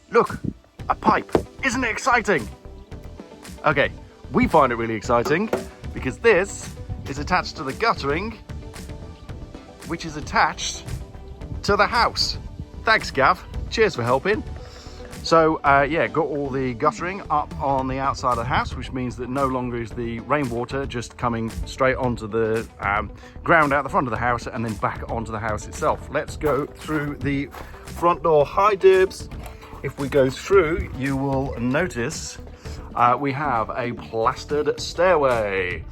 Look, a pipe. Isn't it exciting? Okay, we find it really exciting because this is attached to the guttering, which is attached to the house. Thanks, Gav. Cheers for helping. So yeah, got all the guttering up on the outside of the house, which means that no longer is the rainwater just coming straight onto the ground out the front of the house and then back onto the house itself. Let's go through the front door. Hi, Dibs. If we go through, you will notice we have a plastered stairway.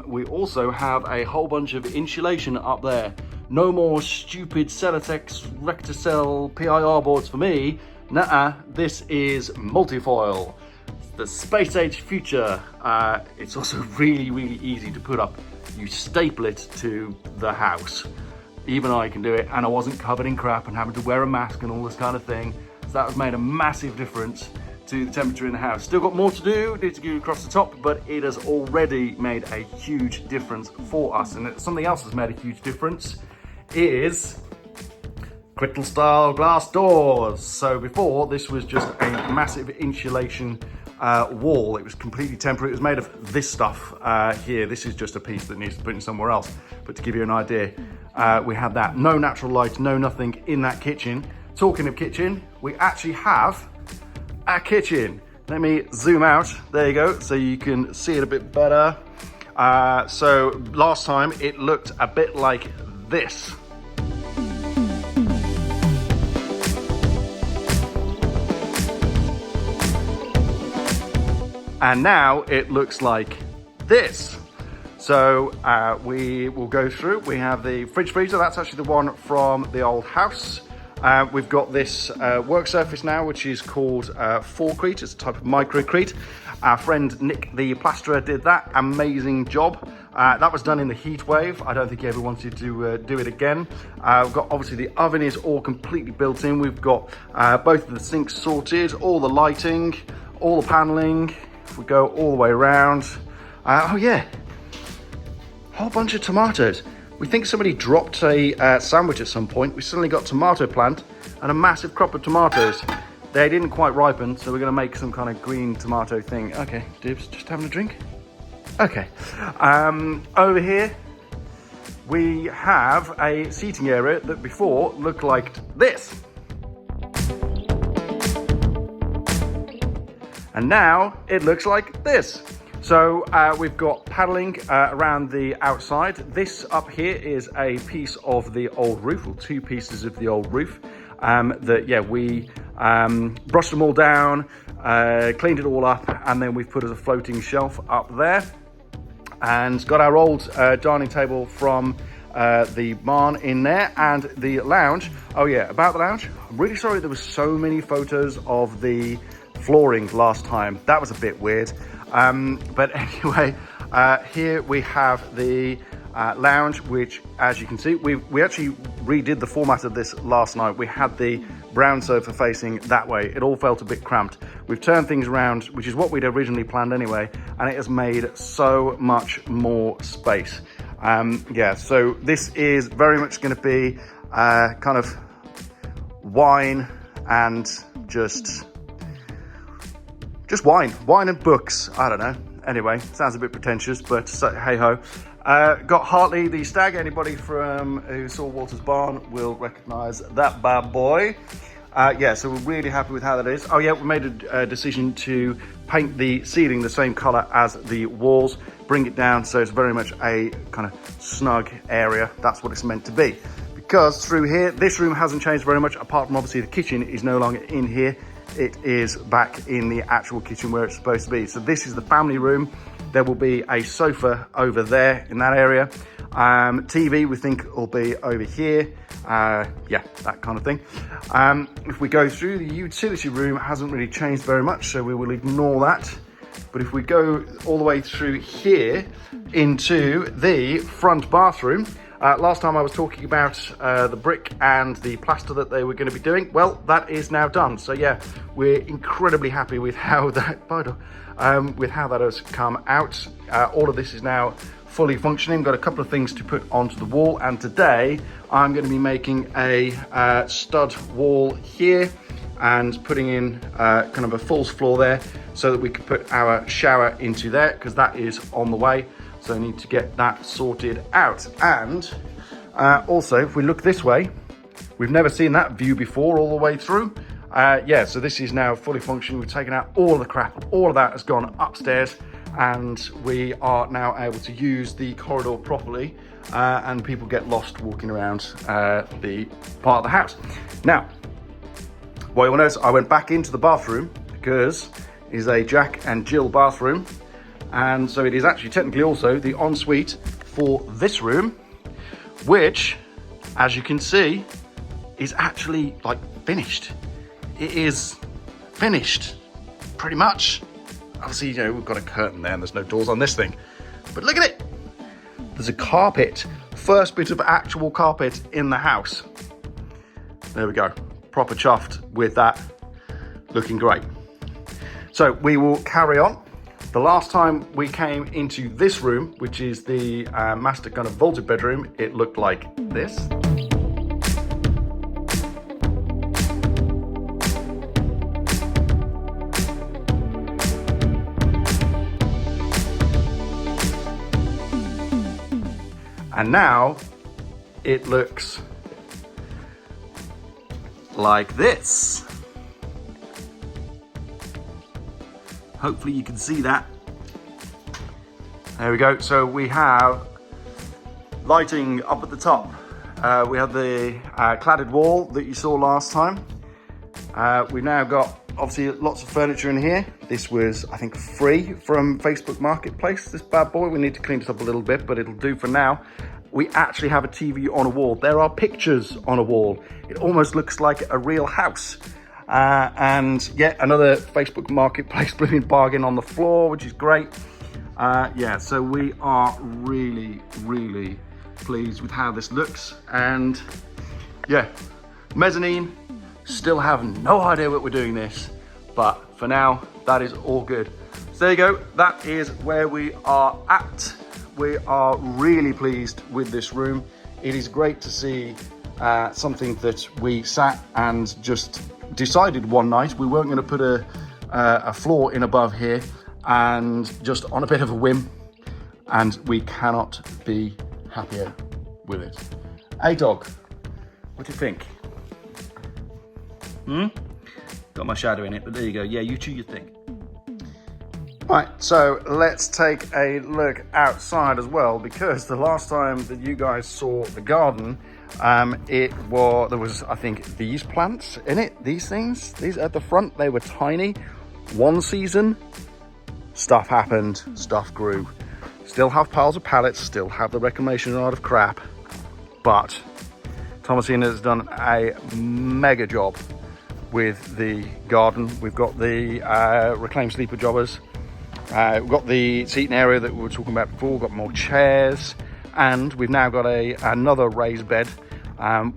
We also have a whole bunch of insulation up there. No more stupid Celotex Recticel PIR boards for me. Nuh-uh, this is multifoil. The space age future. It's also really, really easy to put up. You staple it to the house. Even I can do it, and I wasn't covered in crap and having to wear a mask and all this kind of thing. So that has made a massive difference to the temperature in the house. Still got more to do, need to go across the top, but it has already made a huge difference for us. And something else has made a huge difference is crystal style glass doors. So before, this was just a massive insulation wall. It was completely temporary. It was made of this stuff here. This is just a piece that needs to put in somewhere else. But to give you an idea, we had that. No natural light, no nothing in that kitchen. Talking of kitchen, we actually have a kitchen. Let me zoom out. There you go, so you can see it a bit better. So last time it looked a bit like this. And now it looks like this. So we will go through. We have the fridge freezer. That's actually the one from the old house. We've got this work surface now, which is called Forecrete. It's a type of microcrete. Our friend Nick, the plasterer, did that. Amazing job. That was done in the heat wave. I don't think he ever wanted to do it again. We've got, obviously, the oven is all completely built in. We've got both of the sinks sorted, all the lighting, all the paneling. If we go all the way around. Oh yeah, whole bunch of tomatoes. We think somebody dropped a sandwich at some point. We suddenly got tomato plant and a massive crop of tomatoes. They didn't quite ripen, so we're gonna make some kind of green tomato thing. Okay, Dibs, just having a drink? Okay. Over here, we have a seating area that before looked like this. And now it looks like this. So we've got paneling around the outside. This up here is a piece of the old roof, or two pieces of the old roof that, yeah, we brushed them all down, cleaned it all up, and then we've put as a floating shelf up there. And got our old dining table from the barn in there, and the lounge. Oh yeah, about the lounge, I'm really sorry there was so many photos of the flooring last time. That was a bit weird. But anyway, here we have the lounge, which, as you can see, we actually redid the format of this last night. We had the brown sofa facing that way. It all felt a bit cramped. We've turned things around, which is what we'd originally planned anyway, and it has made so much more space. Yeah, so this is very much going to be kind of wine and just wine and books. I don't know. Anyway, sounds a bit pretentious, but hey ho. Got Hartley the stag. Anybody from who saw Walter's Barn will recognise that bad boy. Yeah, so we're really happy with how that is. Oh yeah, we made a decision to paint the ceiling the same colour as the walls, bring it down so it's very much a kind of snug area. That's what it's meant to be. Because through here, this room hasn't changed very much, apart from obviously the kitchen is no longer in here. It is back in the actual kitchen where it's supposed to be. So this is the family room. There will be a sofa over there in that area. TV, we think, will be over here. Yeah, that kind of thing. If we go through, the utility room hasn't really changed very much, so we will ignore that. But if we go all the way through here into the front bathroom, last time I was talking about the brick and the plaster that they were going to be doing. Well, that is now done. So yeah, we're incredibly happy with how that has come out. All of this is now fully functioning. Got a couple of things to put onto the wall, and today I'm going to be making a stud wall here and putting in kind of a false floor there so that we could put our shower into there, because that is on the way. So I need to get that sorted out. And also, if we look this way, we've never seen that view before all the way through. Yeah, so this is now fully functioning. We've taken out all of the crap, all of that has gone upstairs, and we are now able to use the corridor properly, and people get lost walking around the part of the house. Now, what you will notice, I went back into the bathroom because it is a Jack and Jill bathroom, and so it is actually technically also the ensuite for this room, which, as you can see, is actually like finished. It is finished, pretty much. Obviously, you know, we've got a curtain there and there's no doors on this thing, but look at it. There's a carpet, first bit of actual carpet in the house. There we go, proper chuffed with that, looking great. So we will carry on. The last time we came into this room, which is the master kind of vaulted bedroom, it looked like this. And now it looks like this. Hopefully you can see that. There we go. So we have lighting up at the top. We have the cladded wall that you saw last time. We've now got obviously lots of furniture in here. This was, I think, free from Facebook Marketplace, this bad boy. We need to clean it up a little bit, but it'll do for now. We actually have a TV on a wall. There are pictures on a wall. It almost looks like a real house. And yet another Facebook Marketplace blooming bargain on the floor, which is great. Yeah, so we are really, really pleased with how this looks. And yeah, mezzanine, still have no idea what we're doing this, but for now, that is all good. So there you go, that is where we are at. We are really pleased with this room. It is great to see something that we sat and just decided one night we weren't going to put a floor in above here, and just on a bit of a whim, and we cannot be happier with it. Hey dog, what do you think? Got my shadow in it, but there you go. Yeah, you chew your thing. Right, so let's take a look outside as well, because the last time that you guys saw the garden, there was, I think, these plants in it, these things, these at the front, they were tiny. One season, stuff happened, stuff grew. Still have piles of pallets, still have the reclamation yard of crap, but Thomasina has done a mega job with the garden. We've got the reclaimed sleeper jobbers. We've got the seating area that we were talking about before. We've got more chairs, and we've now got another raised bed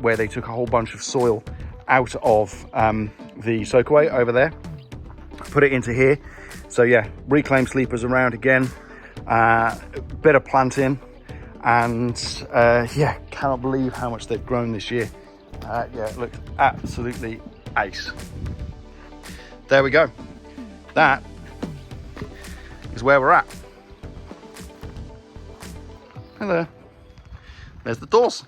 where they took a whole bunch of soil out of the soakaway over there, put it into here. So yeah, reclaimed sleepers around again, bit of planting, and yeah, cannot believe how much they've grown this year. Yeah, it looks absolutely ace. There we go. That is where we're at. Hello. There's the doors.